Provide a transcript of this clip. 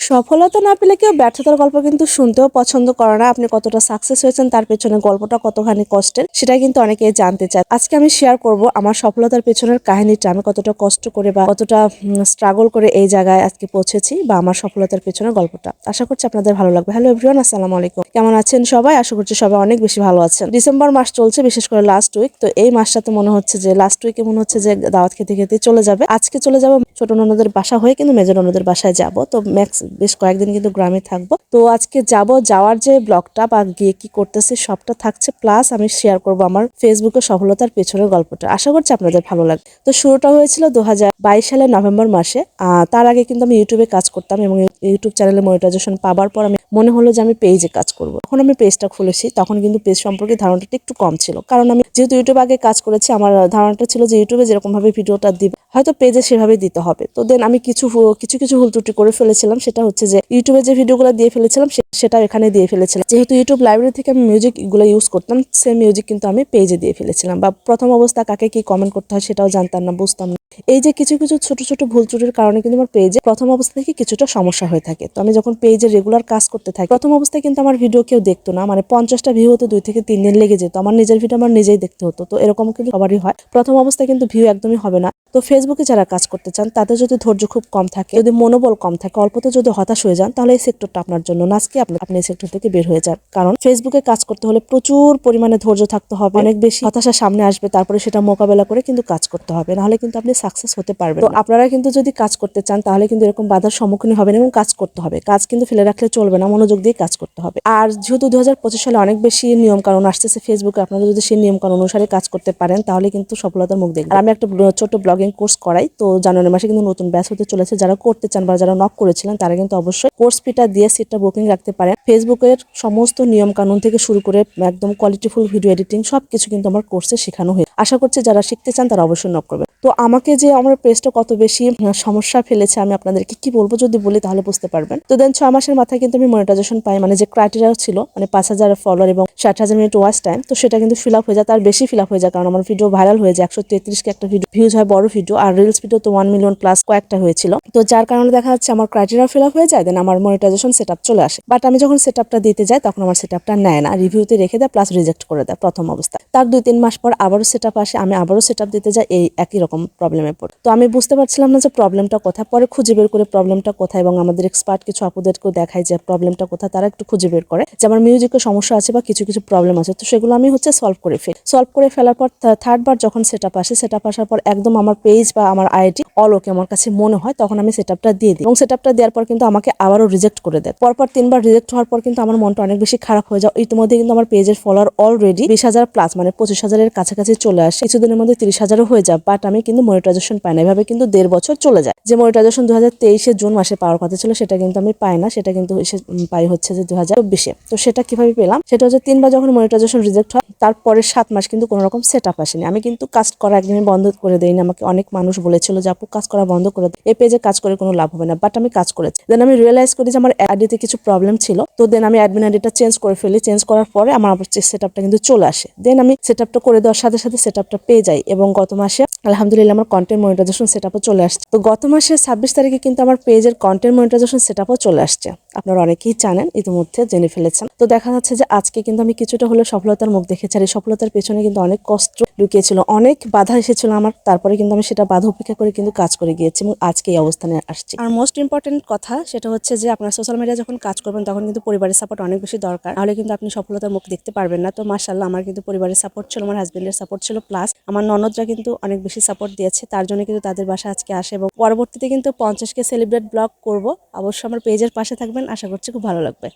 সফলতা না পেলে কেউ ব্যর্থতার গল্প কিন্তু শুনতেও পছন্দ করে না। আপনি কতটা সাকসেস হয়েছেন তার পেছনে গল্পটা কতখানি কষ্টের সেটা কিন্তু অনেকেই জানতে চায়। আজকে আমি শেয়ার করব আমার সফলতার পেছনের কাহিনীটা, আমি কতটা কষ্ট করে বা কতটা স্ট্রাগল করে এই জায়গায় আজকে পৌঁছেছি, বা আমার সফলতার পেছনের গল্পটা। আশা করছি আপনাদের ভালো লাগবে। হ্যালো এভরিওয়ান, আসসালামু আলাইকুম। কেমন আছেন সবাই? আশা করছি সবাই অনেক বেশি ভালো আছেন। ডিসেম্বর মাস চলছে, বিশেষ করে লাস্ট উইক। তো এই মাসটাতে মনে হচ্ছে যে লাস্ট উইকে মনে হচ্ছে যে দাওয়াত খেতে খেতে চলে যাবে। আজকে চলে যাবো ছোট ননদের বাসা হয়ে, কিন্তু মেজর ননদের বাসায় যাব। তো বেশ কয়েকদিন কিন্তু গ্রামে থাকবো। তো আজকে যাওয়ার যে ব্লগটা বা গিয়ে কি করতেছি সবটা থাকছে, প্লাস আমি শেয়ার করব আমার ফেসবুকে সফলতার পেছনের গল্পটা। আশা করছি আপনাদের ভালো লাগবে। তো শুরুটা হয়েছিল 2022 সালের নভেম্বর মাসে। তার আগে কিন্তু আমি ইউটিউবে কাজ করতাম, এবং ইউটিউব চ্যানেলে মনিটাইজেশন পাবার পর আমি মনে হলো যে আমি পেজে কাজ করব। তখন আমি পেজটা খুলেছি। তখন কিন্তু পেজ সম্পর্কে ধারণাটা একটু কম ছিল, কারণ আমি যেহেতু ইউটিউবে আগে কাজ করেছি, আমার ধারণাটা ছিল যে ইউটিউবে যেরকম ভাবে ভিডিওটা দিব হয়তো পেজে সেভাবে দিতে হবে। তো দেন আমি কিছু ভুল ত্রুটি করে ফেলেছিলাম। সেটা হচ্ছে যে ইউটিউবে যে ভিডিওগুলো দিয়ে ফেলেছিলাম সেটা এখানে দিয়ে ফেলেছিলাম। যেহেতু ইউটিউব লাইব্রেরি থেকে আমি মিউজিক গুলো ইউজ করতাম, সেম মিউজিক কিন্তু আমি পেজে দিয়ে ফেলেছিলাম। বা প্রথম অবস্থা কাকে কি কমেন্ট করতে হয় সেটাও জানতাম না, বুঝতাম না। এই যে কিছু ছোট ছোট ভুল ত্রুটির কারণে কিন্তু আমার পেজে প্রথম অবস্থা থেকে কিছুটা সমস্যা হয়ে থাকে। তো আমি যখন পেজে রেগুলার কাজ করতে থাকি, প্রথম অবস্থায় কিন্তু আমার ভিডিও কেউ দেখতো না। মানে 50টা ভিউ হতে 2 থেকে 3 দিন লেগে যেত। আমার নিজের ভিডিও আমার নিজেই দেখতে হতো। তো এরকম কিন্তু সবারই হয়। প্রথম অবস্থায় কিন্তু ভিউ একদমই হবে না। তো ফেসবুকে যারা কাজ করতে চান তাদের যদি ধৈর্য খুব কম থাকে, যদি মনোবল কম থাকে, অল্পতে যদি হতাশ হয়ে যান, তাহলে এই সেক্টরটা আপনার জন্য না। আজকে আপনি এই সেক্টর থেকে বের হয়ে যান। কারণ ফেসবুকে কাজ করতে হলে প্রচুর পরিমাণে ধৈর্য থাকতে হবে, অনেক বেশি হতাশা সামনে আসবে, তারপরে সেটা মোকাবেলা করে কিন্তু কাজ করতে হবে, নাহলে কিন্তু আপনি সাকসেস হতে পারবেন। তো আপনারা কিন্তু যদি কাজ করতে চান তাহলে কিন্তু এরকম বাধার সম্মুখীন হবেন, এবং কাজ করতে হবে। কাজ কিন্তু ফেলে রাখলে চলবে না, মনোযোগ দিয়ে কাজ করতে হবে। আর যেহেতু 2025 সালে অনেক বেশি নিয়ম কানুন আসতেছে ফেসবুকে, আপনারা যদি সেই নিয়ম কানুন অনুসারে কাজ করতে পারেন তাহলে কিন্তু সফলতার মুখ দেখবেন। আর আমি একটা ছোট ব্লগিং কোর্স করাই। তো জানুয়ারি মাসে কিন্তু নতুন ব্যাচ হতে চলেছে। যারা করতে চান বা যারা নক করেছিলেন তারা কিন্তু অবশ্যই কোর্স ফিটা দিয়ে সিটটা বুকিং রাখতে পারেন। ফেসবুকের সমস্ত নিয়ম কানুন থেকে শুরু করে একদম কোয়ালিটিফুল ভিডিও এডিটিং সবকিছু কিন্তু আমার কোর্সে শেখানো হয়। আশা করছি যারা শিখতে চান তারা অবশ্যই নক করবেন। তো আমাকে যে আমার পেজটা কত বেশি সমস্যা ফেলেছে আমি আপনাদেরকে কি বলবো, যদি বলি তাহলে বুঝতে পারবেন। তো দেন 6 মাসের মাথায় কিন্তু আমি মনিটাইজেশন পাই। মানে যে ক্রাইটেরিয়া ছিল, মানে 5,000 ফলোয়ার এবং 60,000 মিনিট ওয়াচ টাইম, তো সেটা কিন্তু ফিল আপ হয়ে যায়। তার বেশি ফিল আপ হয়ে যায়, কারণ আমার ভিডিও ভাইরাল হয়ে যায়। 133 কে একটা ভিডিও ভিউজ হয়, বড় ভিডিও। আর রিলস ভিডিও তো 1 মিলিয়ন প্লাস কয়েকটা হয়েছিল। তো যার কারণে দেখা যাচ্ছে আমার ক্রাইটেরিয়া ফিল আপ হয়ে যায়, দেন আমার মনিটাইজেশন সেটআপ চলে আসে। বাট আমি যখন সেটআপটা দিতে যাই তখন আমার সেটআপটা নেয় না, রিভিউতে রেখে দেয়, প্লাস রিজেক্ট করে দেয় প্রথম অবস্থা। তার 2-3 মাস পর আবারও সেটআপ আসে, আমি আবারও সেটআপ দিতে যাই, এই একই রকম প্রবলেমে পড়ে। তো আমি বুঝতে পারছিলাম না যে প্রবলেমটা কোথায়। পরে খুঁজে বের করে প্রবলেমটা কোথায়, এবং আমাদের এক্সপার্ট কিছু আপুদেরকেও দেখায় যে প্রবলেমটা কোথায়। তারা একটু খুঁজে বের করে যে আমার মিউজিকের সমস্যা আছে বা কিছু প্রবলেম আছে। তো সেগুলো আমি সলভ করে ফেলার পর থার্ড বার যখন সেটআপ আসে, সেটআপ আসার পর একদম আমার পেজ বা আমার আইডি অল ওকে আমার কাছে মনে হয়, তখন আমি সেটআপটা দিয়ে দিই। এবং সেটআপটা দেওয়ার পর কিন্তু আমাকে আবারও রিজেক্ট করে দেয়। পরপর 3 বার রিজেক্ট হওয়ার পর কিন্তু আমার মনটা অনেক বেশি খারাপ হয়ে যায়। ইতিমধ্যে কিন্তু আমার পেজের ফলোয়ার অলরেডি 20,000 প্লাস, মানে 25,000-এর কাছাকাছি চলে আসে। কিছুদিনের মধ্যে 30,000-ও হয়ে যায়। বাট আমি কিন্তু মনিটাইজেশন পাই না। এভাবে কিন্তু 1.5 বছর চলে যায়। যে মনিটাইজেশন 2023 জুন মাসে পাওয়ার কথা ছিল সেটা কিন্তু আমি পাই না। সেটা কিন্তু পাই হচ্ছে যে 2024-এ। তো সেটা কিভাবে পেলাম, সেটা হচ্ছে 3 বার যখন মনিটাইজেশন রিজেক্ট হয়, তারপরে 7 মাস কিন্তু কোনো রকম সেটআপ আসেনি। আমি কিন্তু কাজ করা একদমই বন্ধ করে দেইনি। আমাকে অনেক মানুষ বলেছিল যে আপু কাজ করা বন্ধ করে দাও, এই পেজে কাজ করে কোনো লাভ হবে না। বাট আমি কাজ করেছি। দেন আমি রিয়েলাইজ করি যে আমার আইডিতে কিছু প্রবলেম ছিল। তো দেন আমি অ্যাডমিন আইডিটা চেঞ্জ করে ফেলি। চেঞ্জ করার পরে আমার আবার সেটআপটা কিন্তু চলে আসে। দেন আমি সেটআপটা করে দেওয়ার সাথে সাথে সেটআপটা পেয়ে যাই, এবং গত মাসে আলহামদুলিল্লাহ আমার কন্টেন্ট মনিটাইজেশন সেটআপও চলে আসছে। তো গত মাসের 26 তারিখে কিন্তু আমার পেজের কন্টেন্ট মনিটাইজেশন সেটআপও চলে আসছে। আপনারা অনেকেই জানেন, ইতিমধ্যে জেনে ফেলেছেন। তো দেখা যাচ্ছে যে আজকে কিন্তু আমি কিছুটা হলে সফলতার মুখ দেখেছি। আর এই সফলতার পেছনে কিন্তু অনেক কষ্ট লুকিয়েছিল, অনেক বাধা এসেছিল আমার। তারপরে কিন্তু আমি সেটা বাধা উপেক্ষা করে কিন্তু কাজ করে গিয়েছি, এবং আজকে এই অবস্থানে আসছি। আর মোস্ট ইম্পর্টেন্ট কথা সেটা হচ্ছে যে আপনার সোশ্যাল মিডিয়া যখন কাজ করবেন তখন কিন্তু পরিবারের সাপোর্ট অনেক বেশি দরকার, নাহলে কিন্তু আপনি সফলতার মুখ দেখতে পারবেন না। তো মাশাআল্লাহ আমার কিন্তু পরিবারের সাপোর্ট ছিল, আমার হাজবেন্ডের সাপোর্ট ছিল, প্লাস আমার ননদরা কিন্তু অনেক বেশি সাপোর্ট দিয়েছে। তার জন্য কিন্তু তাদের বাসা আজকে আসে, এবং পরবর্তীতে কিন্তু 50কে সেলিব্রেট ব্লগ করব। অবশ্যই আমার পেজের পাশে থাকবেন, আশা করছি খুব ভালো লাগবে।